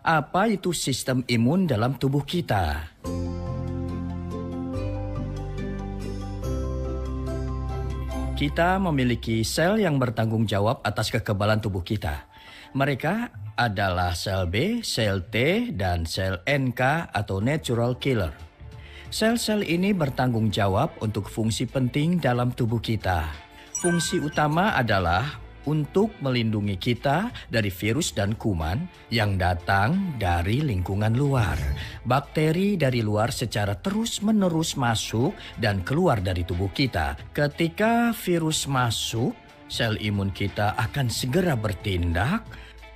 Apa itu sistem imun dalam tubuh kita? Kita memiliki sel yang bertanggung jawab atas kekebalan tubuh kita. Mereka adalah sel B, sel T, dan sel NK atau natural killer. Sel-sel ini bertanggung jawab untuk fungsi penting dalam tubuh kita. Fungsi utama adalah untuk melindungi kita dari virus dan kuman yang datang dari lingkungan luar. Bakteri dari luar secara terus-menerus masuk dan keluar dari tubuh kita. Ketika virus masuk, sel imun kita akan segera bertindak,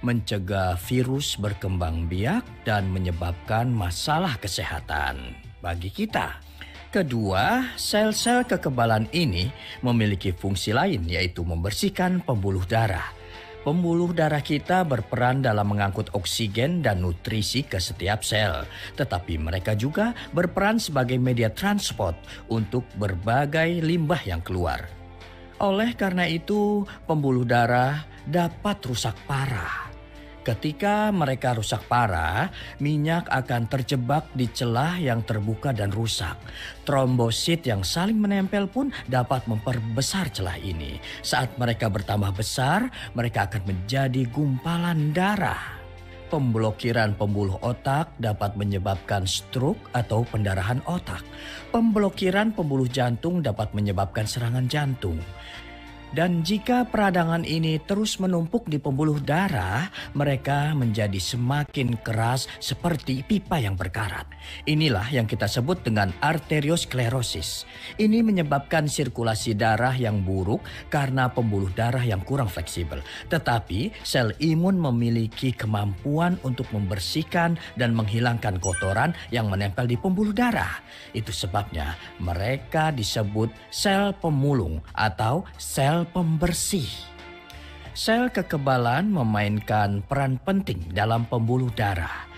mencegah virus berkembang biak dan menyebabkan masalah kesehatan bagi kita. Kedua, sel-sel kekebalan ini memiliki fungsi lain, yaitu membersihkan pembuluh darah. Pembuluh darah kita berperan dalam mengangkut oksigen dan nutrisi ke setiap sel, tetapi mereka juga berperan sebagai media transport untuk berbagai limbah yang keluar. Oleh karena itu, pembuluh darah dapat rusak parah. Ketika mereka rusak parah, minyak akan terjebak di celah yang terbuka dan rusak. Trombosit yang saling menempel pun dapat memperbesar celah ini. Saat mereka bertambah besar, mereka akan menjadi gumpalan darah. Pemblokiran pembuluh otak dapat menyebabkan stroke atau pendarahan otak. Pemblokiran pembuluh jantung dapat menyebabkan serangan jantung. Dan jika peradangan ini terus menumpuk di pembuluh darah, mereka menjadi semakin keras seperti pipa yang berkarat. Inilah yang kita sebut dengan arteriosklerosis. Ini menyebabkan sirkulasi darah yang buruk karena pembuluh darah yang kurang fleksibel. Tetapi sel imun memiliki kemampuan untuk membersihkan dan menghilangkan kotoran yang menempel di pembuluh darah. Itu sebabnya mereka disebut sel pemulung atau sel pembersih. Sel kekebalan memainkan peran penting dalam pembuluh darah.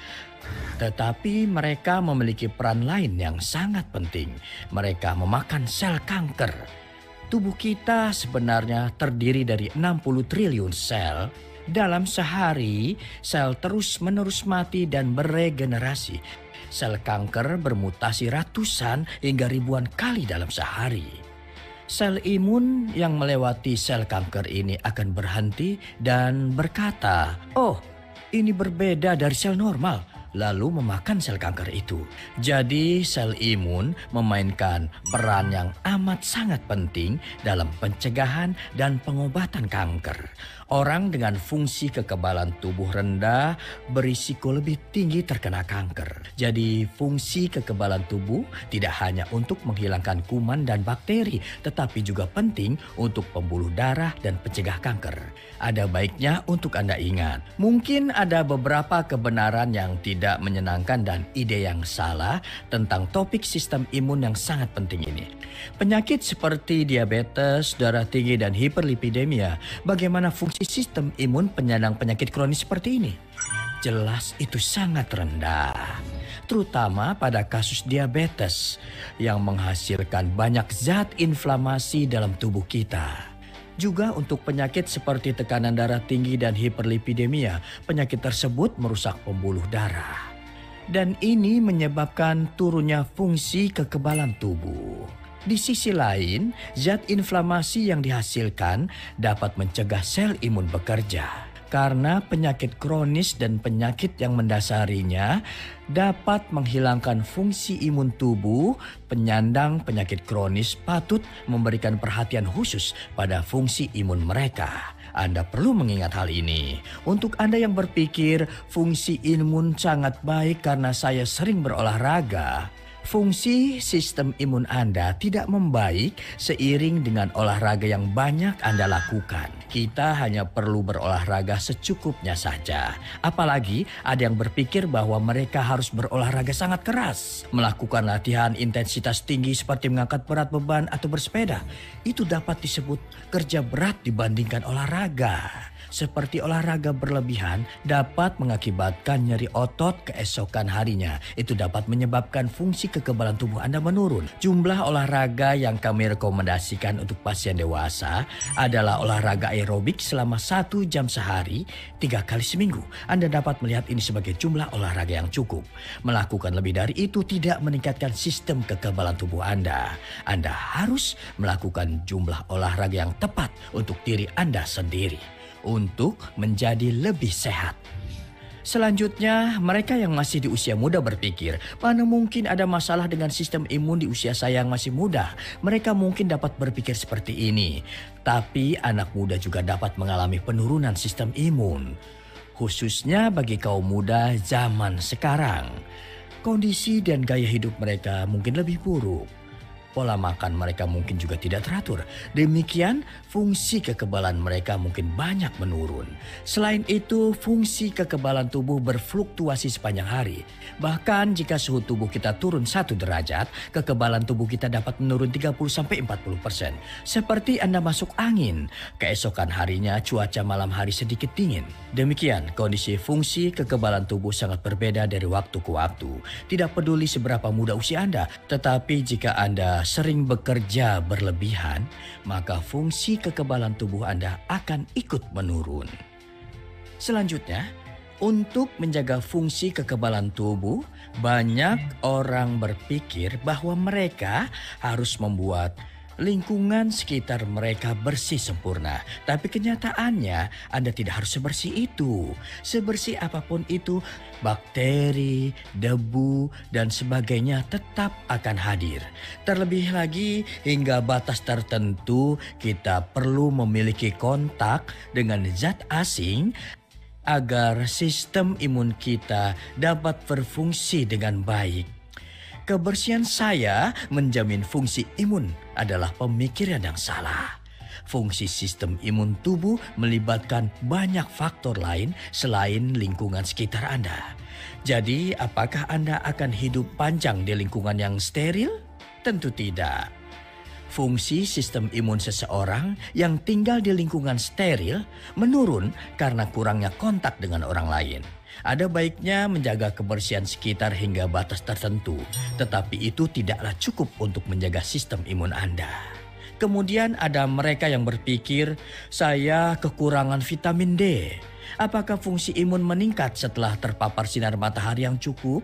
Tetapi mereka memiliki peran lain yang sangat penting. Mereka memakan sel kanker. Tubuh kita sebenarnya terdiri dari 60 triliun sel. Dalam sehari, sel terus-menerus mati dan beregenerasi. Sel kanker bermutasi ratusan hingga ribuan kali dalam sehari. Sel imun yang melewati sel kanker ini akan berhenti dan berkata, "Oh, ini berbeda dari sel normal," lalu memakan sel kanker itu. Jadi sel imun memainkan peran yang amat sangat penting dalam pencegahan dan pengobatan kanker. Orang dengan fungsi kekebalan tubuh rendah berisiko lebih tinggi terkena kanker. Jadi fungsi kekebalan tubuh tidak hanya untuk menghilangkan kuman dan bakteri, tetapi juga penting untuk pembuluh darah dan pencegah kanker. Ada baiknya untuk Anda ingat, mungkin ada beberapa kebenaran yang tidak menyenangkan dan ide yang salah tentang topik sistem imun yang sangat penting ini. Penyakit seperti diabetes, darah tinggi, dan hiperlipidemia, bagaimana fungsi sistem imun penyandang penyakit kronis seperti ini? Jelas itu sangat rendah, terutama pada kasus diabetes yang menghasilkan banyak zat inflamasi dalam tubuh kita. Juga untuk penyakit seperti tekanan darah tinggi dan hiperlipidemia, penyakit tersebut merusak pembuluh darah. Dan ini menyebabkan turunnya fungsi kekebalan tubuh. Di sisi lain, zat inflamasi yang dihasilkan dapat mencegah sel imun bekerja. Karena penyakit kronis dan penyakit yang mendasarinya dapat menghilangkan fungsi imun tubuh, penyandang penyakit kronis patut memberikan perhatian khusus pada fungsi imun mereka. Anda perlu mengingat hal ini. Untuk Anda yang berpikir fungsi imun sangat baik karena saya sering berolahraga, fungsi sistem imun Anda tidak membaik seiring dengan olahraga yang banyak Anda lakukan. Kita hanya perlu berolahraga secukupnya saja. Apalagi ada yang berpikir bahwa mereka harus berolahraga sangat keras. Melakukan latihan intensitas tinggi seperti mengangkat berat beban atau bersepeda. Itu dapat disebut kerja berat dibandingkan olahraga. seperti olahraga berlebihan dapat mengakibatkan nyeri otot keesokan harinya. Itu dapat menyebabkan fungsi kekebalan tubuh Anda menurun. Jumlah olahraga yang kami rekomendasikan untuk pasien dewasa adalah olahraga aerobik selama 1 jam sehari, 3 kali seminggu. Anda dapat melihat ini sebagai jumlah olahraga yang cukup. Melakukan lebih dari itu tidak meningkatkan sistem kekebalan tubuh Anda. Anda harus melakukan jumlah olahraga yang tepat untuk diri Anda sendiri untuk menjadi lebih sehat. Selanjutnya, mereka yang masih di usia muda berpikir, mana mungkin ada masalah dengan sistem imun di usia saya yang masih muda. Mereka mungkin dapat berpikir seperti ini. Tapi anak muda juga dapat mengalami penurunan sistem imun. Khususnya bagi kaum muda zaman sekarang. Kondisi dan gaya hidup mereka mungkin lebih buruk. Pola makan mereka mungkin juga tidak teratur. Demikian, fungsi kekebalan mereka mungkin banyak menurun. Selain itu, fungsi kekebalan tubuh berfluktuasi sepanjang hari. Bahkan jika suhu tubuh kita turun 1 derajat, kekebalan tubuh kita dapat menurun 30-40%. Seperti Anda masuk angin, keesokan harinya cuaca malam hari sedikit dingin. Demikian, kondisi fungsi kekebalan tubuh sangat berbeda dari waktu ke waktu. Tidak peduli seberapa muda usia Anda, tetapi jika Anda sering bekerja berlebihan, maka fungsi kekebalan tubuh Anda akan ikut menurun. Selanjutnya, untuk menjaga fungsi kekebalan tubuh, banyak orang berpikir bahwa mereka harus membuat lingkungan sekitar mereka bersih sempurna. Tapi kenyataannya Anda tidak harus sebersih itu. Sebersih apapun itu, bakteri, debu, dan sebagainya tetap akan hadir. Terlebih lagi, hingga batas tertentu kita perlu memiliki kontak dengan zat asing agar sistem imun kita dapat berfungsi dengan baik. Kebersihan saya menjamin fungsi imun adalah pemikiran yang salah. Fungsi sistem imun tubuh melibatkan banyak faktor lain selain lingkungan sekitar Anda. Jadi, apakah Anda akan hidup panjang di lingkungan yang steril? Tentu tidak. Fungsi sistem imun seseorang yang tinggal di lingkungan steril menurun karena kurangnya kontak dengan orang lain. Ada baiknya menjaga kebersihan sekitar hingga batas tertentu, tetapi itu tidaklah cukup untuk menjaga sistem imun Anda. Kemudian ada mereka yang berpikir, saya kekurangan vitamin D. Apakah fungsi imun meningkat setelah terpapar sinar matahari yang cukup?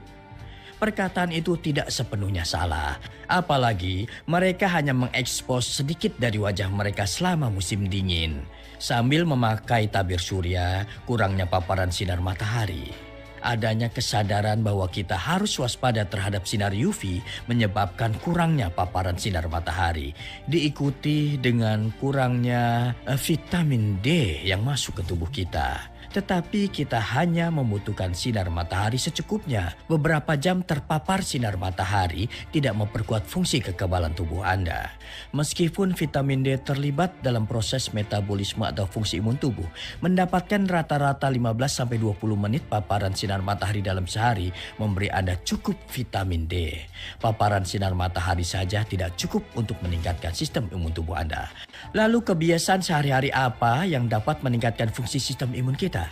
Perkataan itu tidak sepenuhnya salah. Apalagi mereka hanya mengekspos sedikit dari wajah mereka selama musim dingin. Sambil memakai tabir surya, kurangnya paparan sinar matahari. Adanya kesadaran bahwa kita harus waspada terhadap sinar UV menyebabkan kurangnya paparan sinar matahari. Diikuti dengan kurangnya vitamin D yang masuk ke tubuh kita. Tetapi kita hanya membutuhkan sinar matahari secukupnya. Beberapa jam terpapar sinar matahari tidak memperkuat fungsi kekebalan tubuh Anda. Meskipun vitamin D terlibat dalam proses metabolisme atau fungsi imun tubuh, mendapatkan rata-rata 15-20 menit paparan sinar matahari dalam sehari memberi Anda cukup vitamin D. Paparan sinar matahari saja tidak cukup untuk meningkatkan sistem imun tubuh Anda. Lalu kebiasaan sehari-hari apa yang dapat meningkatkan fungsi sistem imun kita?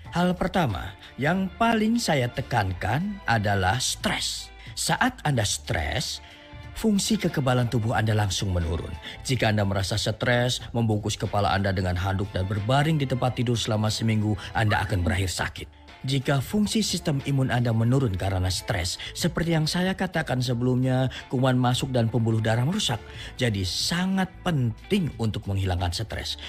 Hal pertama yang paling saya tekankan adalah stres. Saat Anda stres, fungsi kekebalan tubuh Anda langsung menurun. Jika Anda merasa stres, membungkus kepala Anda dengan handuk dan berbaring di tempat tidur selama seminggu, Anda akan berakhir sakit. Jika fungsi sistem imun Anda menurun karena stres, seperti yang saya katakan sebelumnya, kuman masuk dan pembuluh darah merusak. Jadi sangat penting untuk menghilangkan stres.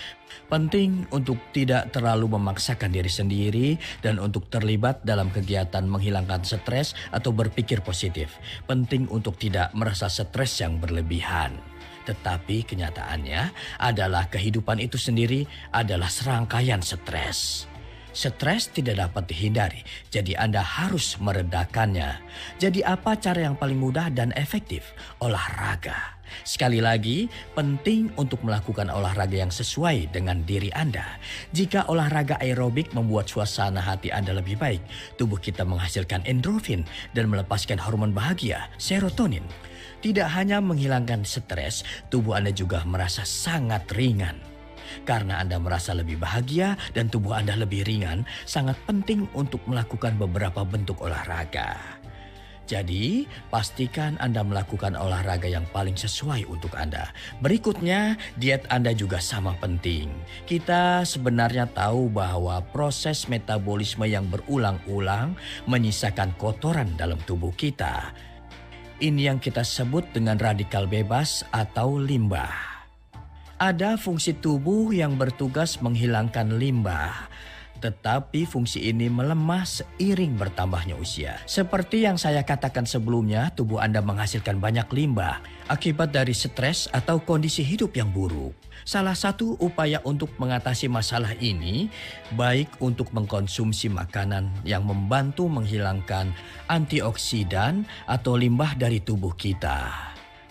Penting untuk tidak terlalu memaksakan diri sendiri dan untuk terlibat dalam kegiatan menghilangkan stres atau berpikir positif. Penting untuk tidak merasa stres yang berlebihan. Tetapi kenyataannya adalah kehidupan itu sendiri adalah serangkaian stres. Stres tidak dapat dihindari, jadi Anda harus meredakannya. Jadi apa cara yang paling mudah dan efektif? Olahraga. Sekali lagi, penting untuk melakukan olahraga yang sesuai dengan diri Anda. Jika olahraga aerobik membuat suasana hati Anda lebih baik, tubuh kita menghasilkan endorfin dan melepaskan hormon bahagia, serotonin. Tidak hanya menghilangkan stres, tubuh Anda juga merasa sangat ringan. Karena Anda merasa lebih bahagia dan tubuh Anda lebih ringan, sangat penting untuk melakukan beberapa bentuk olahraga. Jadi, pastikan Anda melakukan olahraga yang paling sesuai untuk Anda. Berikutnya, diet Anda juga sama penting. Kita sebenarnya tahu bahwa proses metabolisme yang berulang-ulang menyisakan kotoran dalam tubuh kita. Ini yang kita sebut dengan radikal bebas atau limbah. Ada fungsi tubuh yang bertugas menghilangkan limbah. Tetapi fungsi ini melemah seiring bertambahnya usia. Seperti yang saya katakan sebelumnya, tubuh Anda menghasilkan banyak limbah akibat dari stres atau kondisi hidup yang buruk. Salah satu upaya untuk mengatasi masalah ini, baik untuk mengkonsumsi makanan yang membantu menghilangkan antioksidan atau limbah dari tubuh kita.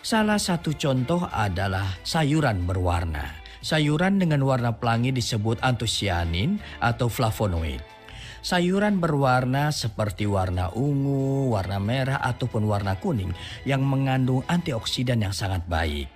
Salah satu contoh adalah sayuran berwarna. Sayuran dengan warna pelangi disebut antosianin atau flavonoid. Sayuran berwarna seperti warna ungu, warna merah ataupun warna kuning yang mengandung antioksidan yang sangat baik.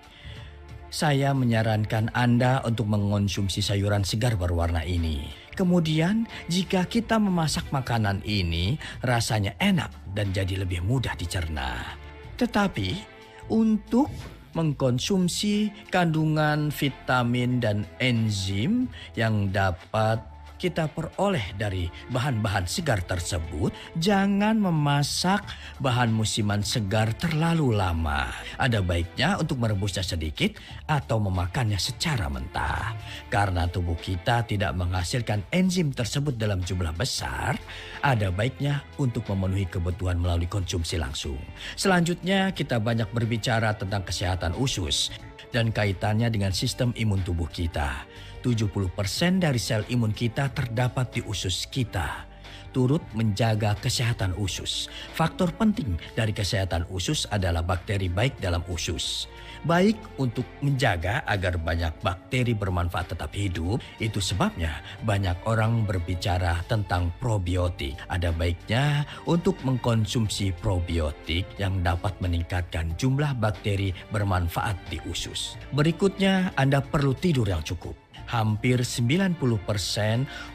Saya menyarankan Anda untuk mengonsumsi sayuran segar berwarna ini. Kemudian, jika kita memasak makanan ini, rasanya enak dan jadi lebih mudah dicerna. Tetapi, untuk mengkonsumsi kandungan vitamin dan enzim yang dapat kita peroleh dari bahan-bahan segar tersebut, jangan memasak bahan musiman segar terlalu lama. Ada baiknya untuk merebusnya sedikit atau memakannya secara mentah. Karena tubuh kita tidak menghasilkan enzim tersebut dalam jumlah besar, ada baiknya untuk memenuhi kebutuhan melalui konsumsi langsung. Selanjutnya, kita banyak berbicara tentang kesehatan usus dan kaitannya dengan sistem imun tubuh kita. 70% dari sel imun kita terdapat di usus kita, turut menjaga kesehatan usus. Faktor penting dari kesehatan usus adalah bakteri baik dalam usus. Baik untuk menjaga agar banyak bakteri bermanfaat tetap hidup, itu sebabnya banyak orang berbicara tentang probiotik. Ada baiknya untuk mengkonsumsi probiotik yang dapat meningkatkan jumlah bakteri bermanfaat di usus. Berikutnya, Anda perlu tidur yang cukup. Hampir 90%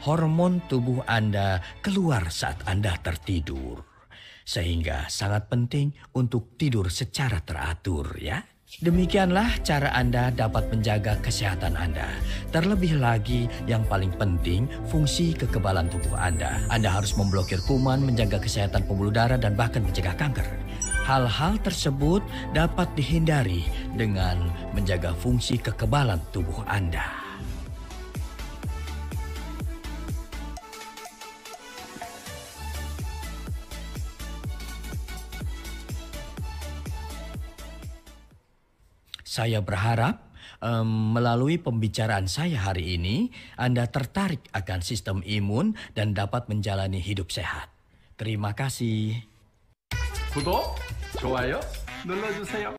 hormon tubuh Anda keluar saat Anda tertidur. Sehingga sangat penting untuk tidur secara teratur ya. Demikianlah cara Anda dapat menjaga kesehatan Anda. Terlebih lagi yang paling penting fungsi kekebalan tubuh Anda. Anda harus memblokir kuman, menjaga kesehatan pembuluh darah dan bahkan mencegah kanker. Hal-hal tersebut dapat dihindari dengan menjaga fungsi kekebalan tubuh Anda. Saya berharap melalui pembicaraan saya hari ini, Anda tertarik akan sistem imun dan dapat menjalani hidup sehat. Terima kasih. 구독, 좋아요 눌러주세요.